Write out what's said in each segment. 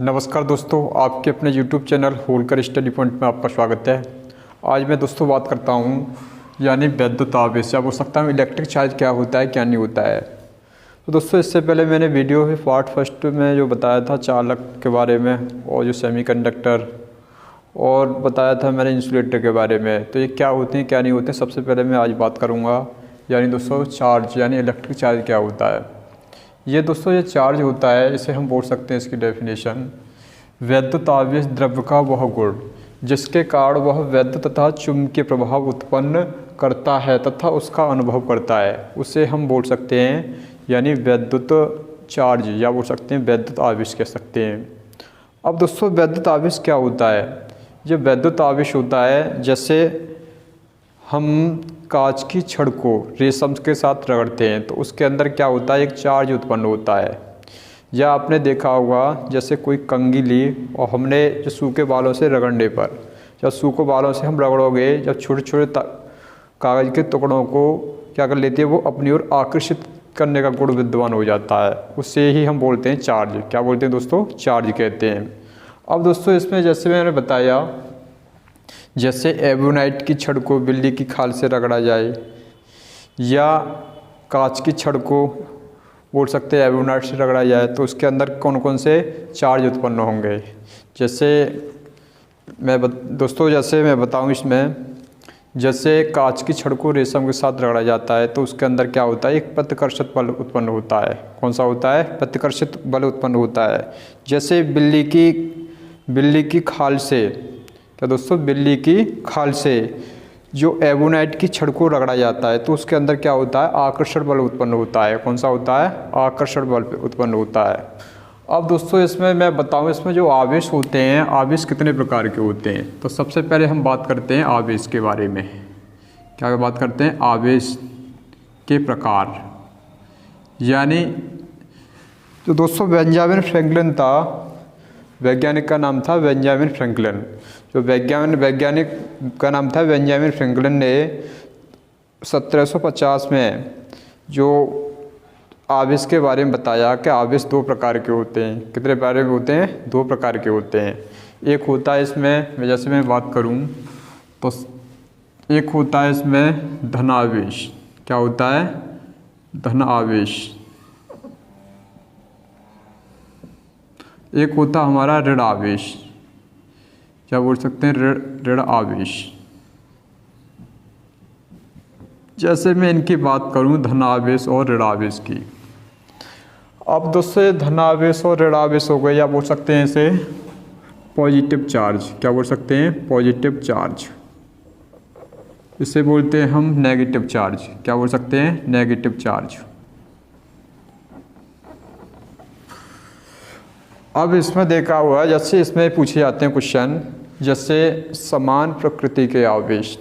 नमस्कार दोस्तों, आपके अपने YouTube channel Holkar study point में आपका स्वागत है। आज मैं दोस्तों बात करता हूँ यानी विद्युत आवेश या बोल सकता हूँ इलेक्ट्रिक चार्ज क्या होता है क्या नहीं होता है। तो दोस्तों इससे पहले मैंने वीडियो में पार्ट फर्स्ट में जो बताया था चालक के बारे में और जो सेमीकंडक्टर और बताया था मैंने इंसुलेटर के बारे में। तो ये क्या होते हैं क्या नहीं होते, सबसे पहले मैं आज बात करूँगा यानी दोस्तों चार्ज यानी इलेक्ट्रिक चार्ज क्या होता है। ये दोस्तों ये चार्ज होता है, इसे हम बोल सकते हैं इसकी डेफिनेशन विद्युत आवेश द्रव्य का वह गुण जिसके कारण वह विद्युत तथा चुंबकीय प्रभाव उत्पन्न करता है तथा उसका अनुभव करता है, उसे हम बोल सकते हैं यानी विद्युत चार्ज या बोल सकते हैं विद्युत आवेश कह सकते हैं। अब दोस्तों विद्युत आवेश क्या होता है। ये विद्युत आवेश होता है जैसे हम कांच की छड़ को रेशम के साथ रगड़ते हैं तो उसके अंदर क्या होता है, एक चार्ज उत्पन्न होता है। या आपने देखा होगा जैसे कोई कंघी ली और हमने जो सूखे बालों से रगड़ने पर, जब सूखे बालों से हम रगड़ोगे जब छोटे छोटे कागज़ के टुकड़ों को क्या कर लेती है, वो अपनी ओर आकर्षित करने का गुण विद्यमान हो जाता है, उससे ही हम बोलते हैं चार्ज। क्या बोलते हैं दोस्तों, चार्ज कहते हैं। अब दोस्तों इसमें जैसे मैंने बताया जैसे एवोनाइट की छड़ को बिल्ली की खाल से रगड़ा जाए या कांच की छड़ को बोल सकते हैं एवोनाइट से रगड़ा जाए तो उसके अंदर कौन कौन से चार्ज उत्पन्न होंगे। जैसे जैसे मैं बताऊं इसमें, जैसे कांच की छड़ को रेशम के साथ रगड़ा जाता है तो उसके अंदर क्या होता है, एक प्रतिकर्षित बल उत्पन्न होता है। कौन सा होता है, प्रतिकर्षित बल उत्पन्न होता है। जैसे बिल्ली की खाल से क्या दोस्तों, बिल्ली की खाल से जो एवोनाइट की छड़ को रगड़ा जाता है तो उसके अंदर क्या होता है, आकर्षण बल उत्पन्न होता है। कौन सा होता है, आकर्षण बल उत्पन्न होता है। अब दोस्तों इसमें मैं बताऊं, इसमें जो आवेश होते हैं, आवेश कितने प्रकार के होते हैं। तो सबसे पहले हम बात करते हैं आवेश के बारे में। क्या बात करते हैं, आवेश के प्रकार। यानी जो दोस्तों बेंजामिन फ्रैंकलिन था, वैज्ञानिक का नाम था बेंजामिन फ्रैंकलिन। जो वैज्ञानिक का नाम था बेंजामिन फ्रैंकलिन ने 1750 में जो आवेश के बारे में बताया कि आवेश दो प्रकार के होते हैं। कितने प्रकार के होते हैं, दो प्रकार के होते हैं। एक होता है इसमें जैसे मैं बात करूं तो एक होता है इसमें धन आवेश। क्या होता है, धन आवेश। एक होता हमारा ऋण आवेश, क्या बोल सकते हैं, ऋण आवेश। जैसे मैं इनकी बात करूं धन आवेश और ऋण आवेश की। अब दोस्तों धन आवेश और ऋण आवेश हो गए, या बोल सकते हैं इसे पॉजिटिव चार्ज। क्या बोल सकते हैं, पॉजिटिव चार्ज। इसे बोलते हैं हम नेगेटिव चार्ज। क्या बोल सकते हैं, नेगेटिव चार्ज। अब इसमें देखा हुआ जैसे इसमें पूछे जाते हैं क्वेश्चन, जैसे समान प्रकृति के आवेश।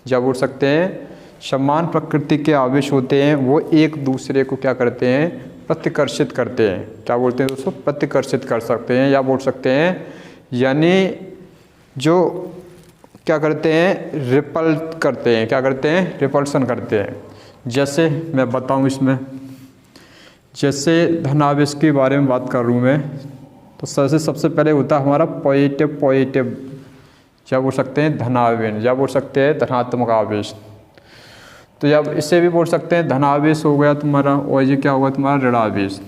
क्या बोल सकते हैं, समान प्रकृति के आवेश होते हैं वो एक दूसरे को क्या करते हैं, प्रतिकर्षित करते हैं। क्या बोलते हैं दोस्तों, प्रतिकर्षित कर सकते हैं। या बोल सकते हैं यानी जो क्या करते हैं, रिपल करते हैं। क्या करते हैं, रिपल्सन करते हैं। जैसे मैं बताऊं इसमें, जैसे धन आवेश के बारे में बात कर रहा हूँ मैं, तो सबसे पहले होता है हमारा पॉजिटिव क्या बोल सकते हैं, धनावेश। या बोल सकते हैं धनात्मक आवेश। तो जब इसे भी बोल सकते हैं धनावेश हो गया तुम्हारा, और ये क्या होगा तुम्हारा ऋण आवेश।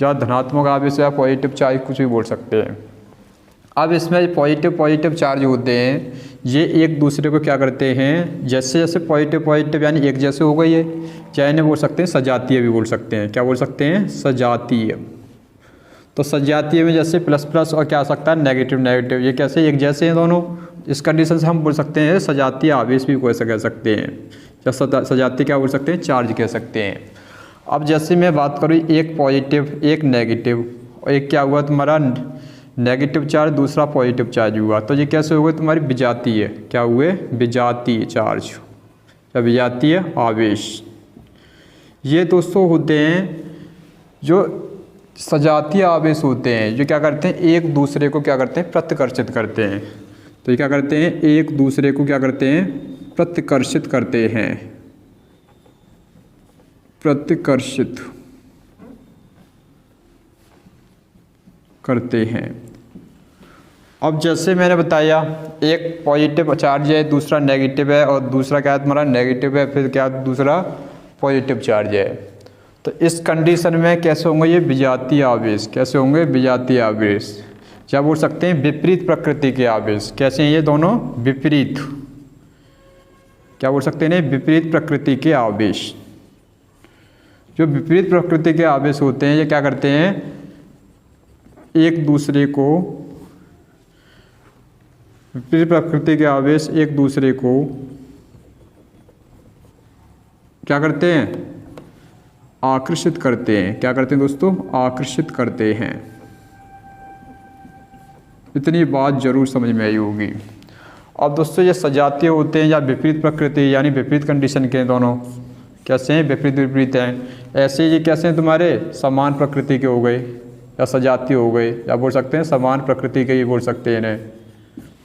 या धनात्मक आवेश या पॉजिटिव चार्ज कुछ भी बोल सकते हैं। अब इसमें पॉजिटिव चार्ज होते हैं, ये एक दूसरे को क्या करते हैं, जैसे जैसे पॉजिटिव यानी एक जैसे हो गई है, चाहे इन्हें बोल सकते हैं सजातीय भी बोल सकते हैं। क्या बोल सकते हैं, सजातीय। तो सजातीय में जैसे प्लस और क्या आ सकता है, नेगेटिव। ये कैसे, एक जैसे हैं दोनों। इस कंडीशन से हम बोल सकते हैं सजातीय आवेश भी कोई कह सकते हैं, या सजातीय क्या बोल सकते हैं, चार्ज कह सकते हैं। अब जैसे मैं बात करूँ एक पॉजिटिव एक नेगेटिव, और एक क्या हुआ तुम्हारा नेगेटिव चार्ज, दूसरा पॉजिटिव चार्ज हुआ, तो ये कैसे हो गए तुम्हारी विजातीय। क्या हुए, विजातीय चार्ज या विजातीय आवेश। ये दोस्तों होते हैं जो सजातीय आवेश होते हैं, जो क्या करते हैं, एक दूसरे को क्या करते हैं, प्रतिकर्षित करते हैं। तो ये क्या करते हैं, एक दूसरे को क्या करते हैं, प्रतिकर्षित करते हैं। प्रतिकर्षित करते हैं। अब जैसे मैंने बताया एक पॉजिटिव चार्ज है, दूसरा नेगेटिव है, और दूसरा क्या है तुम्हारा नेगेटिव है, फिर क्या दूसरा पॉजिटिव चार्ज है। तो इस कंडीशन में कैसे होंगे ये विजातीय आवेश, कैसे होंगे विजातीय आवेश, क्या बोल सकते हैं विपरीत प्रकृति के आवेश। कैसे हैं ये दोनों विपरीत, क्या बोल सकते हैं विपरीत प्रकृति के आवेश। जो विपरीत प्रकृति के आवेश होते हैं ये क्या करते हैं एक दूसरे को, विपरीत प्रकृति के आवेश एक दूसरे को क्या करते हैं आकर्षित करते हैं। क्या करते हैं दोस्तों आकर्षित करते हैं। इतनी बात जरूर समझ में आई होगी। अब दोस्तों ये सजातीय होते हैं या विपरीत प्रकृति यानी विपरीत कंडीशन के, दोनों कैसे हैं विपरीत विपरीत हैं। ऐसे ये कैसे हैं तुम्हारे समान प्रकृति के हो गए या सजातीय हो गए, या बोल सकते हैं समान प्रकृति के ही बोल सकते हैं इन्हें।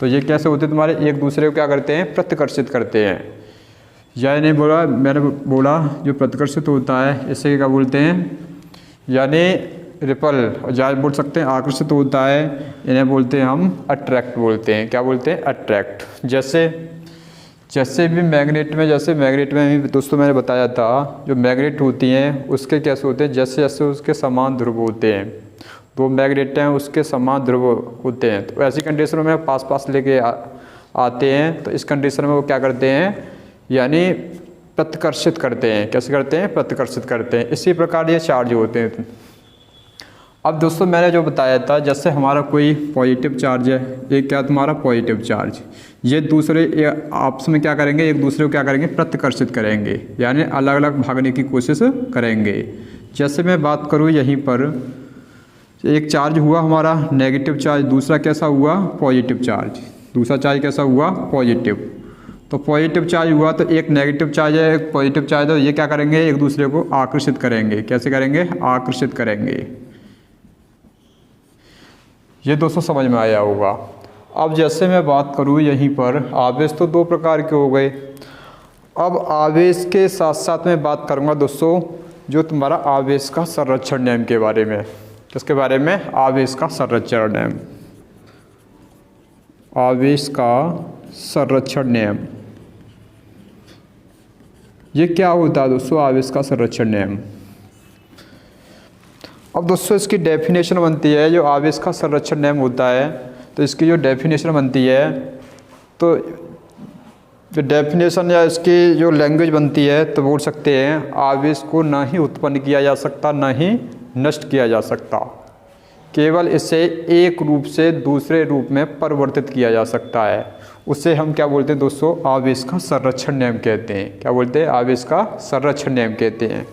तो ये कैसे होते हैं तुम्हारे एक दूसरे को क्या करते हैं प्रत्याकर्षित करते हैं। या नहीं बोला मैंने बोला जो प्रत्याकर्षित होता है इसे क्या बोलते हैं यानी रिपल, और या बोल सकते हैं आकर्षित होता है इन्हें बोलते हैं हम अट्रैक्ट बोलते हैं। क्या बोलते हैं अट्रैक्ट। जैसे भी मैग्नेट में, जैसे मैग्नेट में भी दोस्तों मैंने बताया था जो मैग्नेट होती हैं उसके कैसे होते हैं जैसे जैसे उसके समान ध्रुव होते हैं, दो मैग्नेट हैं उसके समान ध्रुव होते हैं, तो ऐसी कंडीशन में पास पास लेके आते हैं। तो इस कंडीशन में वो क्या करते हैं यानी प्रत्याकर्षित करते हैं। कैसे करते हैं प्रत्याकर्षित करते हैं। इसी प्रकार ये चार्ज होते हैं। अब दोस्तों मैंने जो बताया था जैसे हमारा कोई पॉजिटिव चार्ज है, एक क्या तुम्हारा पॉजिटिव चार्ज, ये दूसरे आपस में क्या करेंगे एक दूसरे को क्या करेंगे प्रत्याकर्षित करेंगे, यानी अलग अलग भागने की कोशिश करेंगे। जैसे मैं बात करूँ यहीं पर एक चार्ज हुआ हमारा नेगेटिव चार्ज, दूसरा कैसा हुआ पॉजिटिव चार्ज, दूसरा चार्ज कैसा हुआ पॉजिटिव। तो पॉजिटिव चार्ज हुआ तो एक नेगेटिव चार्ज है एक पॉजिटिव चार्ज है, ये क्या करेंगे एक दूसरे को आकर्षित करेंगे। कैसे करेंगे आकर्षित करेंगे। ये दोस्तों समझ में आया होगा। अब जैसे मैं बात करूँ यहीं पर आवेश तो दो प्रकार के हो गए। अब आवेश के साथ साथ मैं बात करूँगा दोस्तों जो तुम्हारा आवेश का संरक्षण नियम के बारे में। किसके बारे में आवेश का संरक्षण नियम, आवेश का संरक्षण नियम। ये क्या होता है दोस्तों आवेश का संरक्षण नियम। अब दोस्तों इसकी डेफिनेशन बनती है जो आवेश का संरक्षण नियम होता है, तो इसकी जो डेफिनेशन बनती है तो जो डेफिनेशन या इसकी जो लैंग्वेज बनती है तो बोल सकते हैं आवेश को ना ही उत्पन्न किया जा सकता ना ही नष्ट किया जा सकता, केवल इसे एक रूप से दूसरे रूप में परिवर्तित किया जा सकता है। उसे हम क्या बोलते हैं दोस्तों आवेश का संरक्षण नियम कहते हैं। क्या बोलते हैं आवेश का संरक्षण नियम कहते हैं।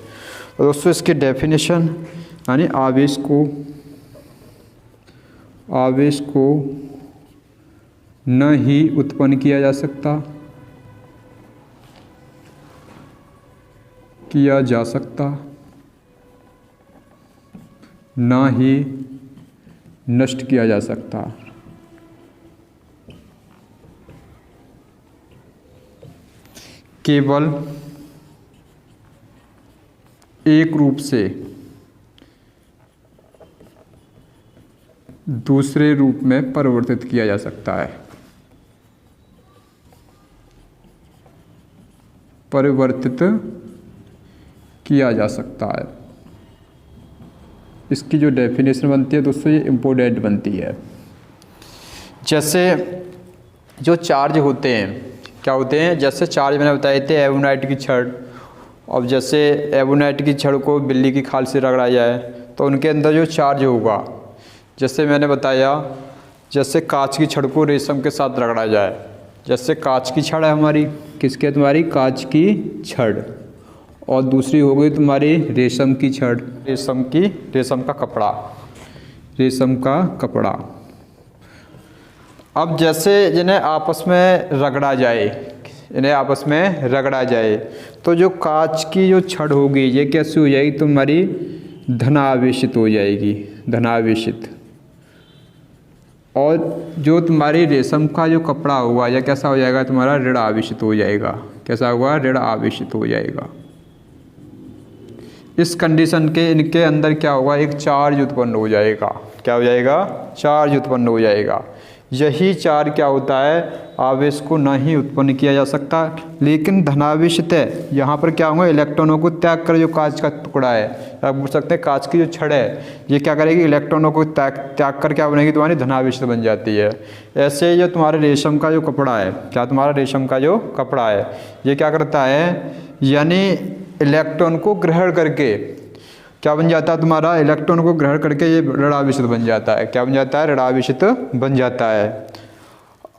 तो दोस्तों इसकी डेफिनेशन यानी आवेश को न ही उत्पन्न किया जा सकता ना ही नष्ट किया जा सकता, केवल एक रूप से दूसरे रूप में परिवर्तित किया जा सकता है। परिवर्तित किया जा सकता है। इसकी जो डेफिनेशन बनती है दोस्तों ये इम्पोर्टेंट बनती है। जैसे जो चार्ज होते हैं क्या होते हैं, जैसे चार्ज मैंने बताए थे एवोनाइट की छड़। अब जैसे एवोनाइट की छड़ को बिल्ली की खाल से रगड़ा जाए तो उनके अंदर जो चार्ज होगा, जैसे मैंने बताया जैसे कांच की छड़ को रेशम के साथ रगड़ा जाए, जैसे कांच की छड़ है हमारी, किसके तुम्हारी कांच की छड़, और दूसरी हो गई तुम्हारी रेशम की छड़, रेशम का कपड़ा। अब जैसे इन्हें आपस में रगड़ा जाए तो जो कांच की जो छड़ होगी ये कैसी हो जाएगी तुम्हारी धनावेशित हो जाएगी, धनावेशित। और जो तुम्हारी रेशम का जो कपड़ा होगा यह कैसा हो जाएगा तुम्हारा ऋण आवेशित हो जाएगा। कैसा होगा ऋण आवेशित हो जाएगा। इस कंडीशन के इनके अंदर क्या होगा एक चार्ज उत्पन्न हो जाएगा। क्या हो जाएगा, चार्ज उत्पन्न हो जाएगा। यही चार्ज क्या होता है, आवेश को नहीं उत्पन्न किया जा सकता। लेकिन धनावेश तय यहाँ पर क्या होगा, इलेक्ट्रॉनों को त्याग कर, जो कांच का टुकड़ा है, आप बोल सकते हैं कांच की जो छड़ है, ये क्या करेगी, इलेक्ट्रॉनों को त्याग कर क्या बनेगी, तुम्हारी धनावेश बन जाती है। ऐसे जो तुम्हारे रेशम का जो कपड़ा है, क्या तुम्हारा रेशम का जो कपड़ा है, ये क्या करता है, यानी इलेक्ट्रॉन को ग्रहण करके क्या बन जाता है, तुम्हारा इलेक्ट्रॉन को ग्रहण करके ये ऋणावेशित बन जाता है। क्या बन जाता है, ऋणावेशित बन जाता है।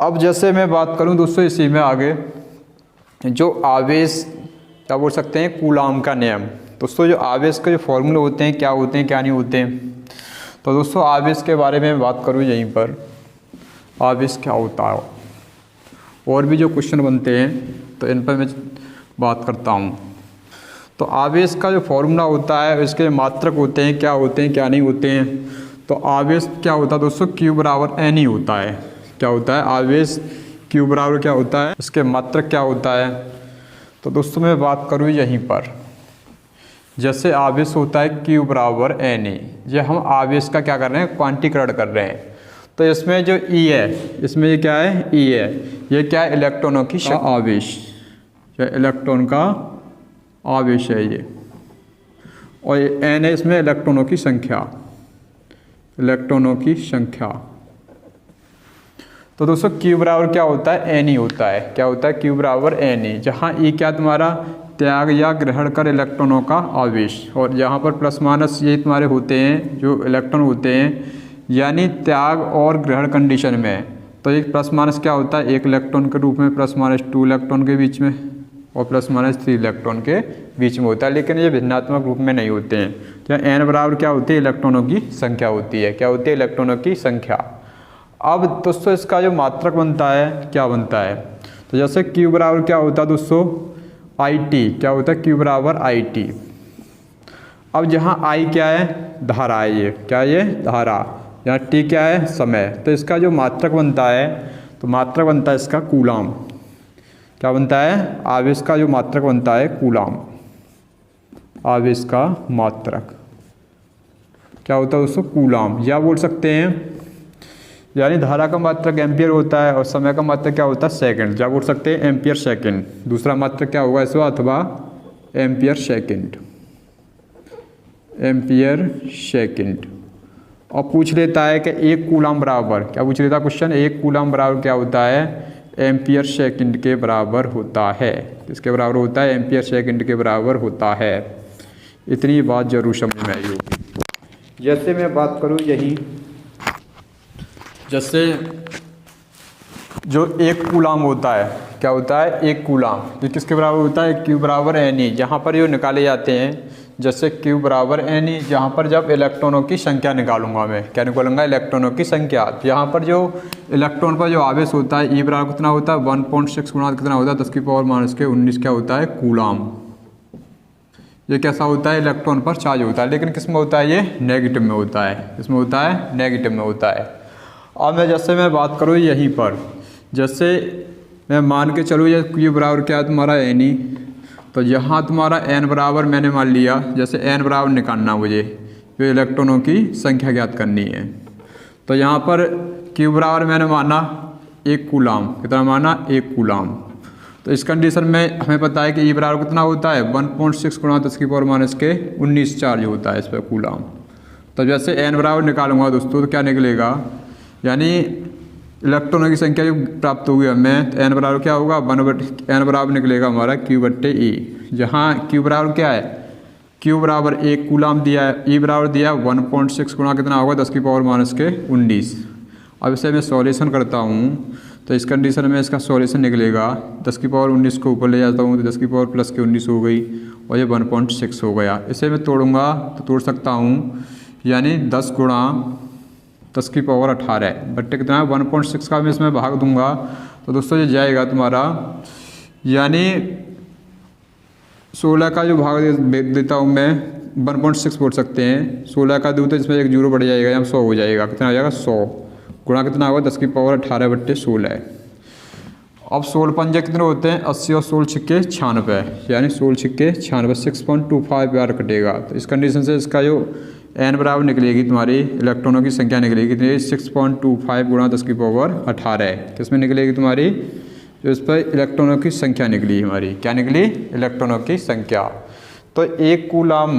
अब जैसे मैं बात करूं दोस्तों इसी में आगे, जो आवेश क्या बोल सकते हैं, कूलाम का नियम। दोस्तों जो आवेश के जो फॉर्मूले होते हैं, क्या होते हैं क्या नहीं होते हैं, तो दोस्तों आवेश के बारे में बात करूँ यहीं पर, आवेश क्या होता है, और भी जो क्वेश्चन बनते हैं तो इन पर मैं बात करता हूँ। तो आवेश का जो फॉर्मूला होता है, इसके मात्रक होते हैं, क्या होते हैं क्या नहीं होते हैं। तो आवेश क्या होता है दोस्तों, Q बराबर N ही होता है। क्या होता है, आवेश Q बराबर क्या होता है, इसके मात्रक क्या होता है। तो दोस्तों मैं बात करूँ यहीं पर, जैसे आवेश होता है Q बराबर Na, ये हम आवेश का क्या कर रहे हैं, क्वांटीकरण कर रहे हैं। तो इसमें जो E है, इसमें ये क्या है, E है, ये क्या है, इलेक्ट्रॉनों की आवेश, या इलेक्ट्रॉन का आवेश है ये, और N है इसमें इलेक्ट्रॉनों की संख्या, इलेक्ट्रॉनों की संख्या। तो दोस्तों Q बराबर क्या होता है, N ही होता है। क्या होता है, Q बराबर N ही, जहाँ E क्या तुम्हारा त्याग या ग्रहण कर इलेक्ट्रॉनों का आवेश, और यहाँ पर प्लस माइनस ये तुम्हारे होते हैं जो इलेक्ट्रॉन होते हैं, यानी त्याग और ग्रहण कंडीशन में। तो एक प्लस माइनस क्या होता है, एक इलेक्ट्रॉन के रूप में, प्लस माइनस 2 इलेक्ट्रॉन के बीच में, और प्लस माइनस 3 इलेक्ट्रॉन के बीच में होता है। लेकिन ये भिन्नात्मक रूप में नहीं होते हैं। क्या N बराबर क्या होती है, इलेक्ट्रॉनों की संख्या होती है। क्या होती है, इलेक्ट्रॉनों की संख्या। अब दोस्तों इसका जो मात्रक बनता है, क्या बनता है, तो जैसे Q बराबर क्या होता है दोस्तों, IT, क्या होता है, Q बराबर IT। अब जहाँ I क्या है, धारा है, ये क्या है, ये धारा, यहाँ T क्या है, समय। तो इसका जो मात्रक बनता है, तो मात्रक बनता है इसका कूलाम। क्या बनता है, आवेश का जो मात्रक बनता है कूलाम, आवेश का मात्रक क्या होता है दोस्तों, कूलाम, या बोल सकते हैं, यानी धारा का मात्रक एम्पियर होता है और समय का मात्रक क्या होता है, सेकंड, या बोल सकते हैं एम्पियर सेकंड। दूसरा मात्रक क्या होगा इसका, अथवा एम्पियर सेकंड, एम्पियर सेकंड। और पूछ लेता है कि एक कूलाम बराबर, क्या पूछ लेता है क्वेश्चन, एक कूलाम बराबर क्या होता है, एम्पियर सेकंड के बराबर होता है। किसके बराबर होता है, एम्पियर सेकंड के बराबर होता है। इतनी बात जरूर समझ में आई होगी। जैसे मैं बात करूँ यही, जैसे जो एक कूलाम होता है, क्या होता है, एक कूलाम, ये किसके बराबर होता है, Q बराबर Ne। जहाँ पर ये निकाले जाते हैं, जैसे Q बराबर Ne, जहाँ पर जब इलेक्ट्रॉनों की संख्या निकालूंगा मैं, क्या निकालूंगा, इलेक्ट्रॉनों की संख्या। यहाँ पर जो इलेक्ट्रॉन पर जो आवेश होता है, E बराबर कितना होता है, 1.6 गुणा कितना होता है, 10 की पावर माइनस के 19 क्या होता है, कूलाम। ये कैसा होता है, इलेक्ट्रॉन पर चार्ज होता है। लेकिन किस में होता है, ये नेगेटिव में होता है। इसमें होता है, नेगेटिव में होता है। अब मैं जैसे मैं बात करूँ यहीं पर, जैसे मैं मान के चलूँ ये Q बराबर क्या है तुम्हारा, Ne। तो यहाँ तुम्हारा N बराबर मैंने मान लिया, जैसे N बराबर निकालना मुझे, जो इलेक्ट्रॉनों की संख्या ज्ञात करनी है। तो यहाँ पर Q बराबर मैंने माना 1 कूलाम, कितना माना, 1 कूलाम। तो इस कंडीशन में हमें पता है कि E बराबर कितना होता है, 1.6 गुणा 10 की पावर माइनस के 19 चार्ज होता है इस पर कूलाम। तो जैसे N बराबर निकालूंगा दोस्तों, तो क्या निकलेगा, यानी इलेक्ट्रॉनों की संख्या जो प्राप्त होगी हमें, तो N बराबर क्या होगा, N बराबर निकलेगा हमारा Q/E। जहाँ Q बराबर क्या है, Q बराबर 1 कूलाम दिया है, E बराबर दिया है 1.6 गुणा कितना होगा, 10 की पावर माइनस के 19। अब इसे मैं सॉल्यूशन करता हूँ, तो इस कंडीशन में इसका सॉल्यूशन निकलेगा, 10 की पावर 19 को ऊपर ले जाता हूँ तो 10 की पावर प्लस के 19 हो गई, और ये 1.6 हो गया। इसे मैं तोड़ूंगा तो तोड़ सकता हूँ, यानी 10 गुणा 10 की पावर 18 बट्टे कितना है, 1.6 का मैं इसमें भाग दूंगा तो दोस्तों ये जाएगा तुम्हारा, यानी 16 का जो भाग देता हूँ मैं, 1.6 बोल सकते हैं, 16 का दूँ तो इसमें एक जीरो बढ़ जाएगा, यहाँ 100 हो जाएगा। कितना हो जाएगा, 100 गुणा कितना होगा, 10 की पावर 18 बट्टे 16। अब 16 पंजे कितने होते हैं, 80 और 16 छिक्के 96, यानी 16 छिक्के 96, 6.25 बार कटेगा। तो इस कंडीशन से इसका जो n बराबर निकलेगी तुम्हारी इलेक्ट्रॉनों की संख्या निकलेगी कितनी 6.25 गुणा 10 की पावर 18 किसमें निकलेगी तुम्हारी जो इस पर इलेक्ट्रॉनों की संख्या निकली हमारी क्या निकली इलेक्ट्रॉनों की संख्या। तो एक कूलाम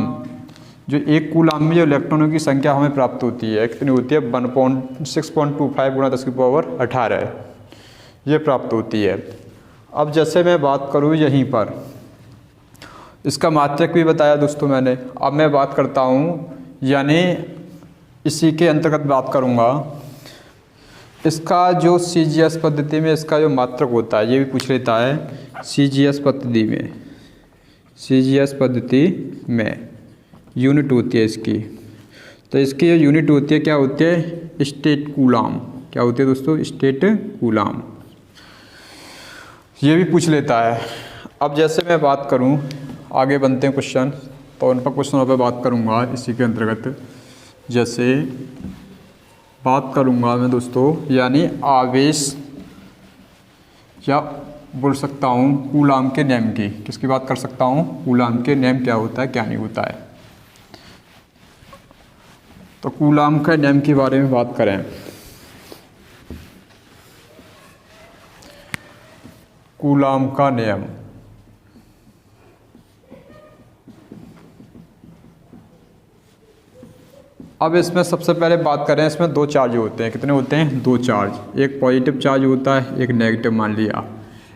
में जो इलेक्ट्रॉनों की संख्या हमें प्राप्त होती है कितनी होती है 6.25 गुणा 10 की पावर 18 ये प्राप्त होती है। अब जैसे मैं बात करूँ यहीं पर इसका मात्रक भी बताया दोस्तों मैंने। अब मैं बात करता हूँ यानी इसी के अंतर्गत बात करूँगा इसका जो CGS पद्धति में इसका जो मात्रक होता है ये भी पूछ लेता है। CGS पद्धति में यूनिट होती है इसकी। तो इसकी जो यूनिट होती है क्या होती है स्टेट कूलाम। क्या होती है दोस्तों स्टेट कूलाम ये भी पूछ लेता है। अब जैसे मैं बात करूं आगे बनते हैं क्वेश्चन तो उन पर क्वेश्चनों पर बात करूंगा इसी के अंतर्गत। जैसे बात करूंगा मैं दोस्तों यानी आवेश या बोल सकता हूं कूलाम के नियम की। किसकी बात कर सकता हूं कूलाम के नियम क्या होता है क्या नहीं होता है। तो कूलाम के नियम के बारे में बात करें। कूलाम का नियम अब इसमें सबसे पहले बात करें इसमें दो चार्ज होते हैं। कितने होते हैं दो चार्ज। एक पॉजिटिव चार्ज होता है एक नेगेटिव मान लिया।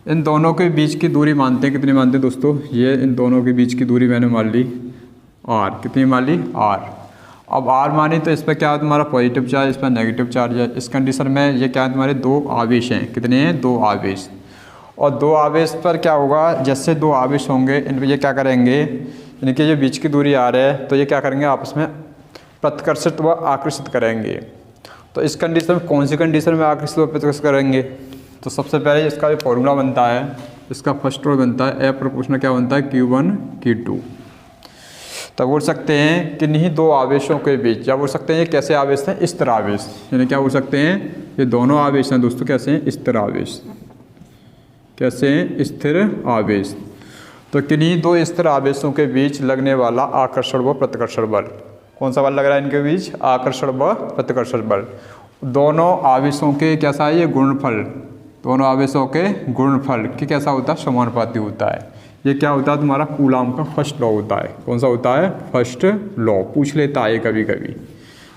इन दोनों के बीच की दूरी मानते हैं कितनी मानते हैं दोस्तों ये इन दोनों के बीच की दूरी मैंने मान ली r। कितनी मान ली r। अब r मानी तो इस पर क्या है तुम्हारा पॉजिटिव चार्ज इस पर नेगेटिव चार्ज है। इस कंडीशन में ये क्या है तुम्हारे दो आवेश हैं। कितने हैं दो आवेश। और दो आवेश पर क्या होगा जैसे दो आवेश होंगे इन पर ये क्या करेंगे इनके जो बीच की दूरी r है तो ये क्या करेंगे आपस में प्रतिकर्षित व आकर्षित करेंगे। तो इस कंडीशन में कौन सी कंडीशन में आकर्षित व प्रतिकर्षित करेंगे तो सबसे पहले इसका जो फॉर्मूला बनता है इसका फर्स्ट रूल बनता है F प्रोपोर्शनल क्या बनता है Q1 Q2। तो बोल सकते हैं किन्हीं दो आवेशों के बीच या बोल सकते हैं ये कैसे आवेश हैं स्थिर आवेश। यानी क्या बोल सकते हैं ये दोनों आवेश हैं दोस्तों कैसे हैं स्थिर आवेश। कैसे हैं स्थिर आवेश। तो किन्हीं दो स्थिर आवेशों के बीच लगने वाला आकर्षण व प्रतिकर्षण बल। कौन सा बल लग रहा है इनके बीच आकर्षण व प्रतिकर्षण बल। दोनों आवेशों के कैसा है ये गुणनफल। दोनों आवेशों के गुणनफल की कैसा होता है समानुपाती होता है। ये क्या होता है तुम्हारा कूलाम का फर्स्ट लॉ होता है। कौन सा होता है फर्स्ट लॉ पूछ लेता है कभी कभी।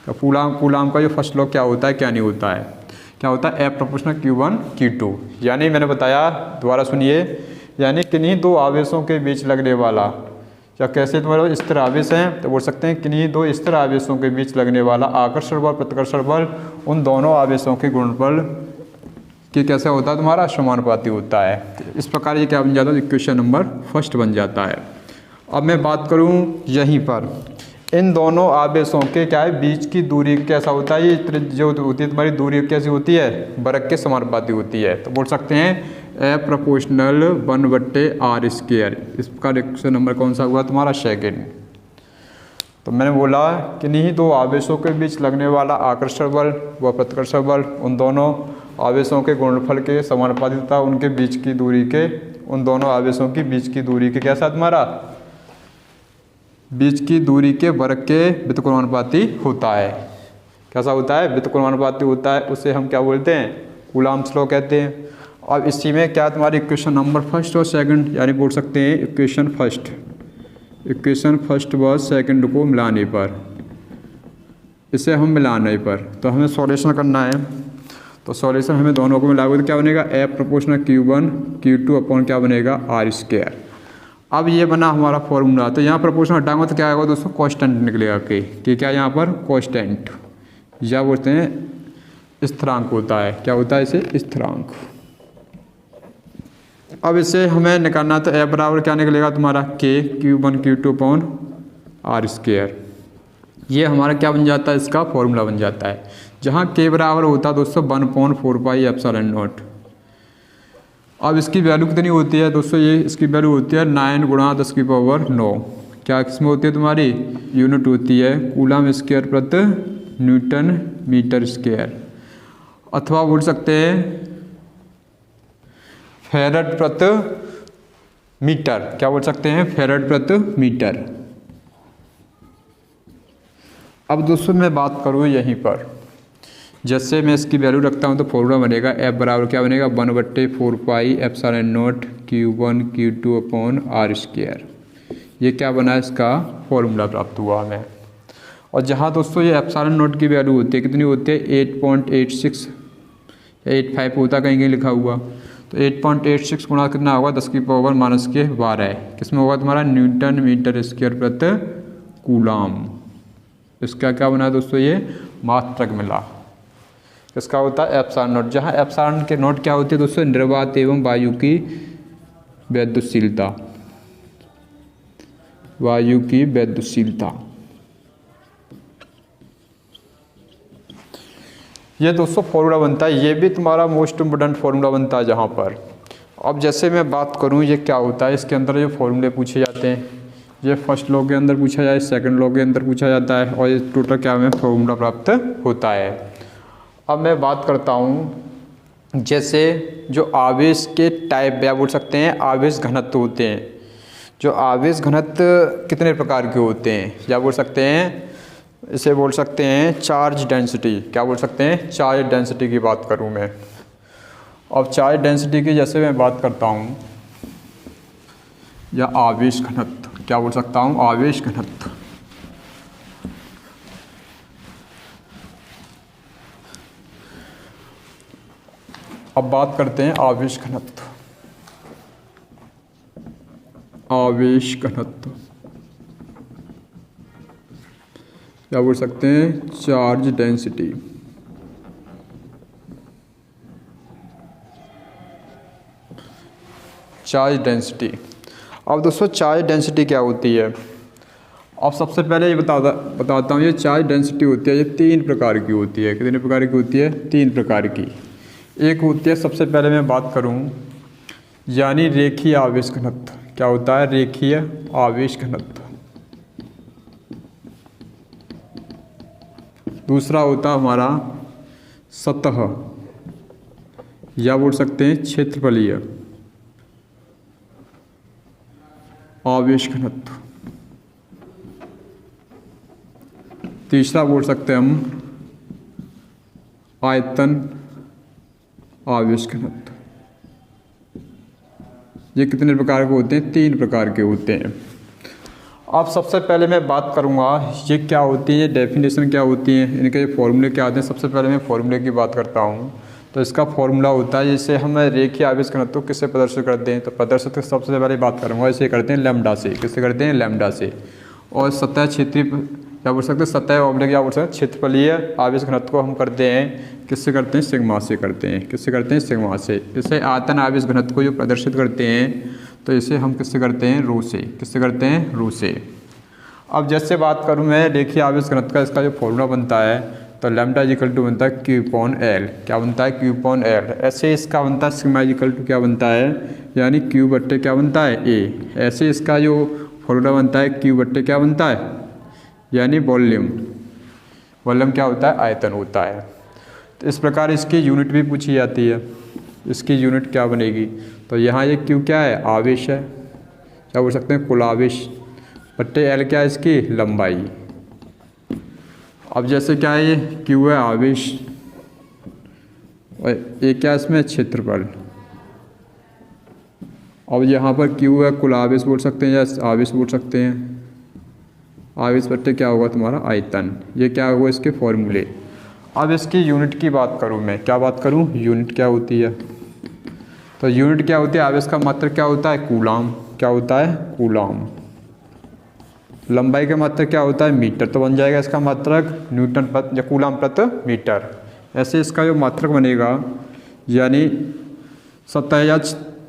तो कूलाम का जो फर्स्ट लॉ क्या होता है क्या नहीं होता है क्या होता है F प्रोपोर्शनल Q1 Q2। यानी मैंने बताया दोबारा सुनिए यानी किन्हीं दो आवेशों के बीच लगने वाला या कैसे तुम्हारे स्थिर आवेश हैं तो बोल सकते हैं किन्हीं दो स्थिर आवेशों के बीच लगने वाला आकर्षण बल प्रतिकर्षण बल उन दोनों आवेशों के गुणनफल कि कैसा होता है तुम्हारा समानुपाती होता है। इस प्रकार ये क्या बन जाता है इक्वेशन नंबर फर्स्ट बन जाता है। अब मैं बात करूं यहीं पर इन दोनों आवेशों के क्या है बीच की दूरी कैसा होता है ये जो होती है तुम्हारी दूरी कैसी होती है वर्ग के समानुपाती होती है। तो बोल सकते हैं F प्रोपोर्शनल 1/r²। इसका इक्वेशन नंबर कौन सा हुआ तुम्हारा सेकेंड। तो मैंने बोला कि नहीं दो आवेशों के बीच लगने वाला आकर्षण बल व प्रतिकर्षण बल उन दोनों आवेशों के गुणनफल के समानुपाती तथा उनके बीच की दूरी के उन दोनों आवेशों की बीच की दूरी के कैसा तुम्हारा बीच की दूरी के वर्ग के व्युत्क्रमानुपाती होता है। कैसा होता है व्युत्क्रमानुपाती होता है। उसे हम क्या बोलते हैं कूलाम्स लॉ कहते हैं। अब इसी में क्या तुम्हारी इक्वेशन नंबर फर्स्ट और सेकंड यानी बोल सकते हैं इक्वेशन फर्स्ट व सेकंड को मिलाने पर इसे हम मिलाने पर तो हमें सॉल्यूशन करना है। तो सॉल्यूशन हमें दोनों को मिलाओगे तो क्या बनेगा F proportional Q1 Q2 upon क्या बनेगा r²। अब ये बना हमारा फॉर्मूला। तो यहाँ प्रोपोर्शन हटाएंगे तो क्या आएगा दोस्तों कांस्टेंट निकलेगा कि क्या यहाँ पर कांस्टेंट या बोलते हैं स्थिरांक होता है। क्या होता है इसे स्थिरांक। अब इसे हमें निकालना तो F बराबर क्या निकलेगा तुम्हारा Q1 Q2 अपॉन r²। ये हमारा क्या बन जाता है इसका फॉर्मूला बन जाता है जहाँ K बराबर होता है दोस्तों 1/4πε0। अब इसकी वैल्यू कितनी होती है दोस्तों ये इसकी वैल्यू होती है 9 गुणा 10 की पावर 9। क्या किसमें होती है तुम्हारी यूनिट होती है कूलम स्क्वायर प्रति न्यूटन मीटर स्क्वायर अथवा बोल सकते हैं फैराड प्रति मीटर। क्या बोल सकते हैं फैराड प्रति मीटर। अब दोस्तों मैं बात करूँ यहीं पर, जैसे मैं इसकी वैल्यू रखता हूँ तो फॉर्मूला बनेगा F बराबर क्या बनेगा 1/4 pi epsilon not Q1 Q2 upon R²। ये क्या बना, इसका फॉर्मूला प्राप्त हुआ हमें। और जहाँ दोस्तों ये एप्सिलॉन नॉट की वैल्यू होती है, कितनी होती है 8.86 या 85 होता कहीं कहीं लिखा हुआ, तो 8.86 गुणा कितना होगा 10⁻⁻12, किसमें होगा तुम्हारा न्यूटन मीटर स्क्वायर प्रति कूलाम। इसका क्या बना दोस्तों, ये मात्रक मिला। इसका होता है एप्सिलॉन नॉट, जहाँ एप्सिलॉन के नॉट क्या होती है दोस्तों, निर्वात एवं वायु की वैद्युतशीलता, वायु की वैद्युतशीलता। ये दोस्तों फॉर्मूला बनता है, ये भी तुम्हारा मोस्ट इम्पोर्टेंट फॉर्मूला बनता है जहाँ पर। अब जैसे मैं बात करूँ ये क्या होता है, इसके अंदर जो फॉर्मूले पूछे जाते हैं, ये फर्स्ट लॉ के अंदर पूछा जाए, सेकंड लॉ के अंदर पूछा जाता है, और ये टोटल क्या हमें फॉर्मूला प्राप्त होता है। अब मैं बात करता हूँ जैसे जो आवेश के टाइप या बोल सकते हैं आवेश घनत्व होते हैं, जो आवेश घनत्व कितने प्रकार के होते हैं, या बोल सकते हैं इसे बोल सकते हैं चार्ज डेंसिटी, क्या बोल सकते हैं चार्ज डेंसिटी की बात करूँ मैं। अब चार्ज डेंसिटी की जैसे मैं बात करता हूँ, या आवेश घनत्व, क्या बोल सकता हूँ आवेश घनत्व। अब बात करते हैं आवेश घनत्व। आवेश घनत्व क्या बोल सकते हैं चार्ज डेंसिटी। Charge density. अब दोस्तों चार्ज डेंसिटी क्या होती है, अब सबसे पहले ये बताता हूँ। ये चार्ज डेंसिटी होती है, ये 3 प्रकार की होती है। कितने प्रकार की होती है, 3 प्रकार की। एक होती है, सबसे पहले मैं बात करूं, यानी रेखीय आवेश घनत्व। क्या होता है, रेखीय आवेश घनत्व। दूसरा होता है हमारा सतह, या बोल सकते हैं क्षेत्रफलीय आवेश घनत्व। तीसरा बोल सकते हैं हम आयतन आवेश घनत्व। ये कितने प्रकार के होते हैं, 3 प्रकार के होते हैं। अब सबसे पहले मैं बात करूंगा ये क्या होती है, ये डेफिनेशन क्या होती है, इनके ये फॉर्मूले क्या आते हैं। सबसे पहले मैं फॉर्मूले की बात करता हूं, तो इसका फॉर्मूला होता है, जिसे हम रेखीय आवेश घनत्व किससे प्रदर्शित करते हैं, तो प्रदर्शित सबसे पहले बात करूँगा इसे करते हैं लैम्डा से। किससे करते हैं, लैम्डा से। और सतह क्षेत्रीय क्या बोल सकते हैं, सतह ऑब्लिक या बोल सकते हैं क्षेत्रफलीय आवेश घनत्व को हम करते हैं किससे करते हैं, सिग्मा से करते हैं। किससे करते हैं, सिग्मा से। इसे आयतन आवेश घनत्व को जो प्रदर्शित करते हैं, तो इसे हम किससे करते हैं, रो से। किससे करते हैं, रो से। अब जैसे बात करूँ मैं रेखीय आवेश घनत्व का, इसका जो फॉर्मूला बनता है, तो लैम्डा इक्वल टू बनता है Q/L। क्या बनता है, Q/L। ऐसे इसका बनता है सिग्मा इक्वल टू क्या बनता है, यानी Q/, क्या बनता है, A। ऐसे इसका जो फॉर्मूला बनता है Q/, क्या बनता है, यानी वॉल्यूम। वॉल्यूम क्या होता है, आयतन होता है। तो इस प्रकार इसकी यूनिट भी पूछी जाती है। इसकी यूनिट क्या बनेगी, तो यहाँ ये Q क्या है, आवेश है, क्या बोल सकते हैं, कुल आवेश, बट्टे L क्या है, इसकी लंबाई। अब जैसे क्या है, ये Q है आवेश, और ये क्या इसमें क्षेत्रफल। अब यहाँ पर Q है कुल आवेश बोल सकते हैं, या आवेश बोल सकते हैं। आवेश बट्टे क्या होगा तुम्हारा, आयतन। ये क्या होगा, इसके फॉर्मूले। अब इसकी यूनिट की बात करूँ मैं, क्या बात करूँ, यूनिट क्या होती है, तो यूनिट क्या होती है, आवेश का मात्रक क्या होता है, कूलाम। क्या होता है, कूलाम। लंबाई का मात्रक क्या होता है, मीटर। तो बन जाएगा इसका मात्रक न्यूटन प्रति या कूलाम प्रति मीटर। ऐसे इसका जो मात्रक बनेगा, यानी सतह या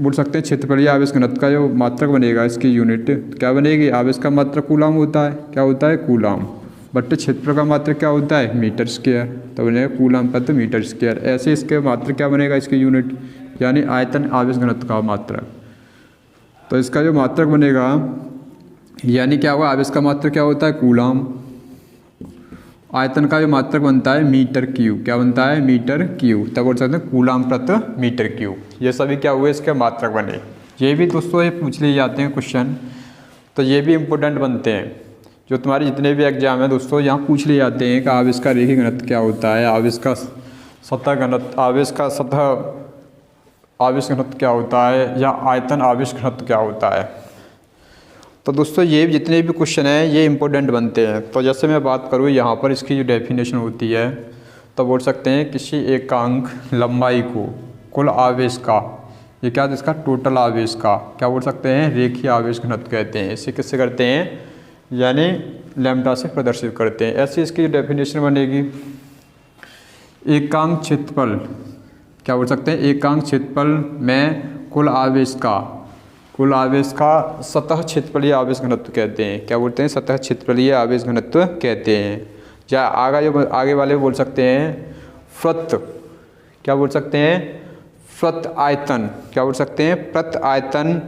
बोल सकते हैं क्षेत्रफलीय आवेश घनत्व का जो मात्रक बनेगा, इसकी यूनिट क्या बनेगी, आवेश का मात्रक कूलाम होता है। क्या होता है, कूलाम। बट्टे क्षेत्रफल का मात्रक क्या होता है, मीटर स्क्वायर। तो बनेगा कूलाम प्रति मीटर स्क्वायर। ऐसे इसके मात्रक क्या बनेगा, इसकी यूनिट, यानी आयतन आवेश घनत्व का मात्रक। तो इसका जो मात्रक बनेगा, यानी क्या होगा, आवेश का मात्रक क्या होता है, कूलाम। आयतन का जो मात्रक बनता है मीटर क्यूब। क्या बनता है, मीटर क्यूब। तब बोल सकते हैं कूलाम प्रति मीटर क्यूब। ये सभी क्या हुए, इसके मात्रक बने। ये भी दोस्तों ये पूछ लिए जाते हैं क्वेश्चन, तो ये भी इम्पोर्टेंट बनते हैं। जो तुम्हारे जितने भी एग्जाम है दोस्तों, यहाँ पूछ लिए जाते हैं कि आवेश का रेखीय घनत्व क्या होता है, आवेश का सतह घनत्व, आवेश घनत्व क्या होता है, या आयतन आवेश घनत्व क्या होता है। तो दोस्तों ये जितने भी क्वेश्चन हैं ये इंपॉर्टेंट बनते हैं। तो जैसे मैं बात करूँ यहाँ पर इसकी जो डेफिनेशन होती है, तो बोल सकते हैं किसी एकांक लंबाई को कुल आवेश का, ये क्या इसका टोटल आवेश का क्या बोल सकते हैं, रेखीय आवेश घनत्व कहते हैं। इसे किससे करते हैं, यानी लैम्ब्डा से प्रदर्शित करते हैं। ऐसी इसकी डेफिनेशन बनेगी। एकांक क्षेत्रफल क्या बोल सकते हैं, एकांक क्षेत्रफल में कुल आवेश का सतह क्षेत्रफलीय आवेश घनत्व कहते हैं। क्या बोलते हैं, सतह क्षेत्रफलीय आवेश घनत्व कहते हैं। या आगे वाले बोल सकते हैं प्रत, क्या बोल सकते हैं, प्रत आयतन, क्या बोल सकते हैं, प्रत आयतन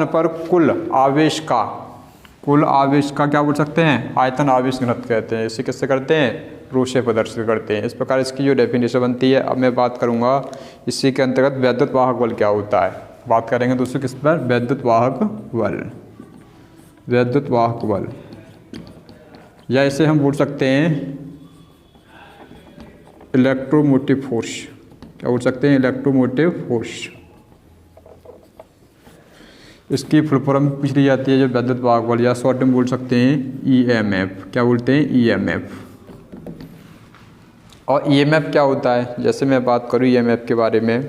पर कुल आवेश का क्या बोल सकते हैं, आयतन आवेश घनत्व कहते हैं। इसे किससे करते हैं, रो से प्रदर्शित करते हैं। इस प्रकार इसकी जो डेफिनेशन बनती है। अब मैं बात करूंगा इसी के अंतर्गत वैद्युत वाहक बल क्या होता है। बात करेंगे दोस्तों किस पर, वैद्युत वाहक बल, या इसे हम बोल सकते हैं इलेक्ट्रोमोटिव फोर्स, क्या बोल सकते हैं, इलेक्ट्रोमोटिव फोर्स। इसकी फुल फॉर्म पूछ ली जाती है जो वैद्युत वाहक बल, या शॉर्ट में बोल सकते हैं ईएमएफ, क्या बोलते हैं, ईएमएफ। और ईएमएफ क्या होता है, जैसे मैं बात करूँ ईएमएफ के बारे में,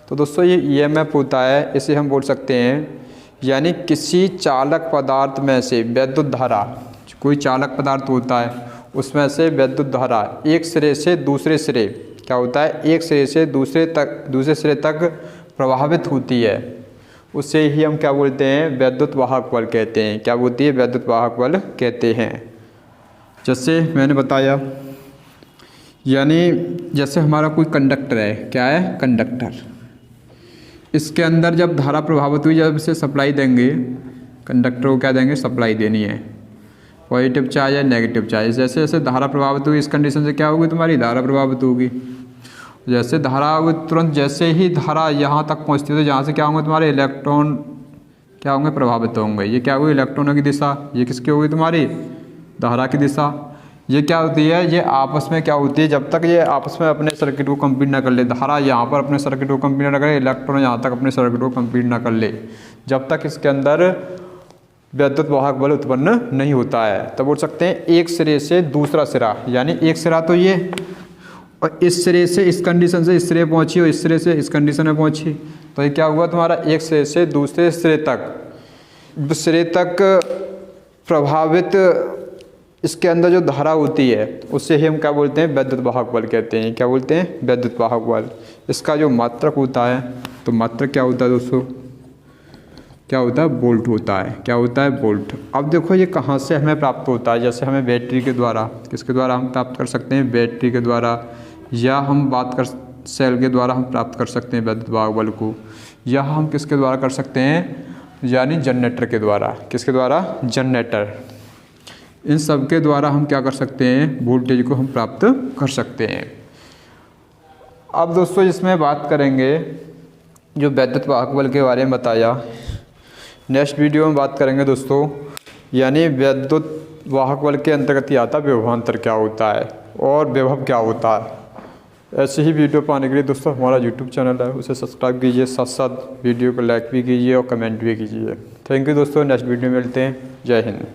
तो दोस्तों ये ईएमएफ होता है, इसे हम बोल सकते हैं यानी किसी चालक पदार्थ में से वैद्युत धारा, कोई चालक पदार्थ होता है उसमें से वैद्युत धारा एक सिरे से दूसरे सिरे, क्या होता है, एक सिरे से दूसरे सिरे तक प्रभावित होती है, उससे ही हम क्या बोलते हैं, वैद्युत वाहक बल कहते हैं। क्या बोलती है, वैद्युत वाहक बल कहते हैं। जैसे मैंने बताया, यानी जैसे हमारा कोई कंडक्टर है, क्या है, कंडक्टर, इसके अंदर जब धारा प्रभावित हुई, जब इसे सप्लाई देंगे, कंडक्टर को क्या देंगे, सप्लाई देनी है, पॉजिटिव चार्ज या नेगेटिव चार्ज। जैसे जैसे धारा प्रभावित हुई, इस कंडीशन से क्या होगी, तुम्हारी धारा प्रभावित होगी। जैसे धारा तुरंत जैसे ही धारा यहाँ तक पहुँचती है तो जहाँ से क्या होंगे, तुम्हारे इलेक्ट्रॉन क्या होंगे, प्रभावित होंगे। ये क्या होगी, इलेक्ट्रॉनों की दिशा, ये किसकी होगी, तुम्हारी धारा की दिशा। ये क्या होती है, ये आपस में क्या होती है, जब तक ये आपस में अपने सर्किट को कंप्लीट ना कर ले, धारा यहाँ पर अपने सर्किट को कंप्लीट ना करे, इलेक्ट्रॉन यहाँ तक अपने सर्किट को कंप्लीट ना कर ले, जब तक इसके अंदर वैद्युत वाहक बल उत्पन्न नहीं होता है। तो बोल सकते हैं एक सिरे से दूसरा सिरा, यानी एक सिरा तो ये, और इस सिरे से इस कंडीशन से इस सिरे पहुँची और इस सिरे से इस कंडीशन में पहुँची, तो ये क्या हुआ, तुम्हारा एक सिरे से दूसरे सिरे तक प्रभावित इसके अंदर जो धारा होती है उससे ही हम क्या बोलते हैं, वैद्युत वाहक बल कहते हैं। क्या बोलते हैं, वैद्युत वाहक बल। इसका जो मात्रक होता है, तो मात्रक क्या होता है दोस्तों, क्या होता है, वोल्ट होता है। क्या होता है, वोल्ट। अब देखो ये कहाँ से हमें प्राप्त होता है, जैसे हमें बैटरी के द्वारा, किसके द्वारा हम प्राप्त कर सकते हैं, बैटरी के द्वारा, या हम बात कर सेल के द्वारा हम प्राप्त कर सकते हैं वैद्युत वाहक बल को, या हम किसके द्वारा कर सकते हैं, यानी जनरेटर के द्वारा। किसके द्वारा, जनरेटर। इन सब के द्वारा हम क्या कर सकते हैं, वोल्टेज को हम प्राप्त कर सकते हैं। अब दोस्तों इसमें बात करेंगे जो वैद्युत वाहक बल के बारे में बताया, नेक्स्ट वीडियो में बात करेंगे दोस्तों, यानी वैद्युत वाहक बल के अंतर्गत ही आता विभवांतर क्या होता है और विभव क्या होता है। ऐसे ही वीडियो पाने के लिए दोस्तों हमारा यूट्यूब चैनल है, उसे सब्सक्राइब कीजिए, साथ साथ वीडियो को लाइक भी कीजिए और कमेंट भी कीजिए। थैंक यू दोस्तों, नेक्स्ट वीडियो में मिलते हैं। जय हिंद।